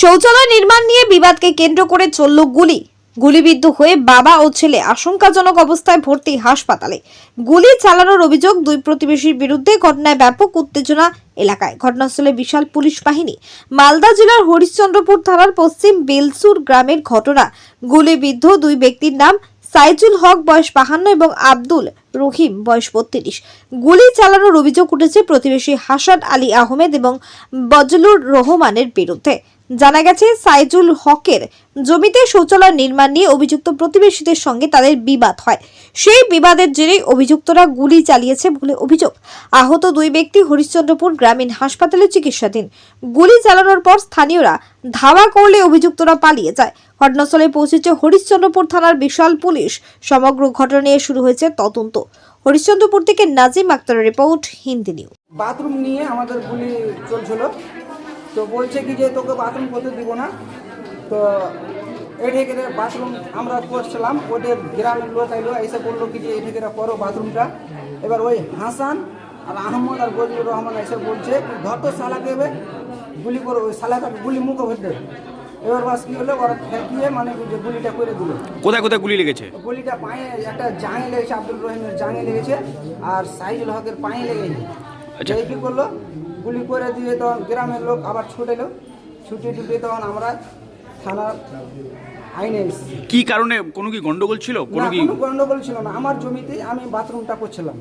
শৌচালয় নির্মাণ নিয়ে বিবাদকে কেন্দ্র করে চলল গুলিবিদ্ধ হয়ে বাবা ও ছেলে আশঙ্কাজনক অবস্থায় ভর্তি হাসপাতালে। গুলি চালানোর অভিযোগ দুই প্রতিবেশীর বিরুদ্ধে। ঘটনায় ব্যাপক উত্তেজনা এলাকায়। ঘটনাস্থলে বিশাল পুলিশ বাহিনী। মালদা জেলার হরিশ্চন্দ্রপুর থানার পশ্চিম বেলসুর গ্রামের ঘটনা। গুলিবিদ্ধ দুই ব্যক্তির নাম সাইজুল হক বয়স 52 এবং আব্দুল রহিম বয়স 32। গুলি চালানোর অভিযোগ উঠেছে প্রতিবেশী হাসান আলী আহমেদ এবং বজলুর রহমানের বিরুদ্ধে। জানা গেছে, সাইজুল হকের জমিতে শৌচালয় নির্মাণ নিয়ে অভিযুক্ত প্রতিবেশীদের সঙ্গে তাদের বিবাদ হয়। সেই বিবাদের জেরে অভিযুক্তরা গুলি চালিয়েছে বলে অভিযোগ। আহত দুই ব্যক্তি হরিশ্চন্দ্রপুর গ্রামীণ হাসপাতালে চিকিৎসাধীন। গুলি চালানোর পর স্থানীয়রা ধাওয়া করলে অভিযুক্তরা পালিয়ে যায়। ঘটনাস্থলে পৌঁছেছে হরিশ্চন্দ্রপুর থানার বিশাল পুলিশ। সমগ্র ঘটনা নিয়ে শুরু হয়েছে তদন্ত। হরিশ্চন্দ্রপুর থেকে নাজিম আক্তারের রিপোর্ট, হিন্দি নিউজ। বাথরুম নিয়ে আমাদের গুলি চলছিল, তো বলছে কি যে তোকে বাথরুম করতে দিব না। তো এঠে করে বাথরুম আমরা করছিলাম, ওদের গ্রামের লোক আইলো, এসে বললো কি যে এঠে করে করো বাথরুমটা। এবার ওই হাসান আর আহমদ আর বজলুর রহমান এসে বলছে ধর তো শালাকে এবার গুলি করো, ওই শালাটাকে গুলি মুখে ভরে দেবে। এবার বাস কি হলো, ওরা ঠেকিয়ে মানে যে গুলিটা করে দিল। কোথায় কোথায় গুলি লেগেছে? গুলিটা পায়ে একটা জাঙে লেগেছে, আব্দুল রহিমের জাঙে লেগেছে, আর সাইজুল হকের পায়ে লেগেছে। আচ্ছা। এই কি করলো, গুলি করে দিয়ে তখন গ্রামের লোক আবার ছুটে এলো। ছুটে তখন আমরা থানার আইনে এসেছি। কি কারণে? কোনো কি গন্ডগোল ছিল? কোনো কি? কোনো গন্ডগোল ছিল না। আমার জমিতে আমি বাথরুমটা করছিলাম,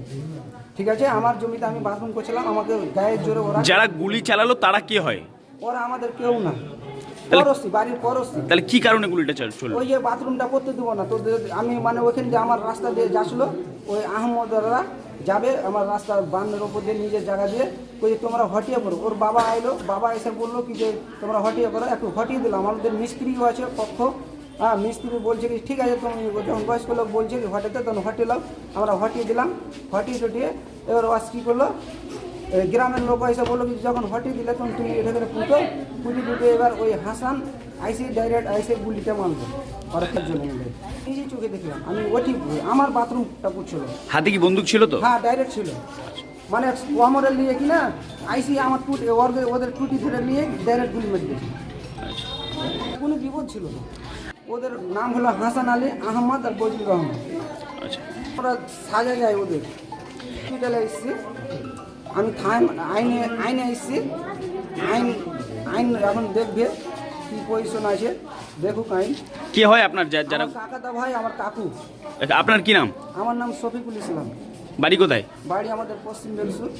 ঠিক আছে, আমার জমিতে আমি বাথরুম করছিলাম। আমাকে গায়ের জোরে ওরা যারা গুলি চালালো তারা কে হয়? ওরা আমাদের কেউ না, তাহলে- পড়োশি, বাড়ির পড়োশি। তাহলে কি কারণে গুলিটা চললো? ওই যে বাথরুমটা করতে দেবো না, তো আমি মানে ওখানে যে আমার রাস্তা দিয়ে যাচ্ছিলো, ওই আহমদরা যাবে আমার রাস্তার বান্ধের ওপর দিয়ে নিজের জায়গা দিয়ে, ওই তোমরা হটিয়ে পড়ো। ওর বাবা আইলো, বাবা এসে বললো কি যে তোমরা হটিয়ে করো, একটু হটিয়ে দিলাম। আমাদের মিস্ত্রিও আছে পক্ষ, হ্যাঁ, মিস্ত্রি বলছে কি ঠিক আছে, তুমি যখন বয়স্ক লোক বলছে কি হটাতে, তখন হটিলাম, আমরা হটিয়ে দিলাম। হটিয়ে এবার ওয়াশ কী করলো, গ্রামের লোক এসে বললো কি যখন হটিয়ে দিলে তখন তুমি এটা করে পুঁতে এবার ওই হাসান আইসে ডাইরেক্ট আইসে গুলিটা মারলো অর্থাৎ জন্য নিজে চোখে দেখলাম। আমি ওটি আমার বাথরুমটা পুড়ছিল। হাতে কি বন্দুক ছিল তো? হ্যাঁ, ডাইরেক্ট ছিল, মানে ওয়ামরের নিয়ে কি না আইসি আমার ওদের টুটি ধরে নিয়ে ডাইরেক্ট গুলি মেরে দিয়েছে। কোনো বিপদ ছিল না। ওদের নাম হলো হাসান আলী আহমদ আর বজলুর রহমান। আচ্ছা। ওরা সাজা যায় ওদের। হসপিটালে এসেছি আমি, আইনে এসেছি। আইন এখন দেখবে কি পজিশন আছে, দেখুক আইন। কে হয় আপনার যারা? কাকাদা ভাই, আমার কাকু। আপনার কি নাম? আমার নাম শফিকুল ইসলাম। বাড়ি কোথায়? বাড়ি আমাদের পশ্চিম বেলসুর।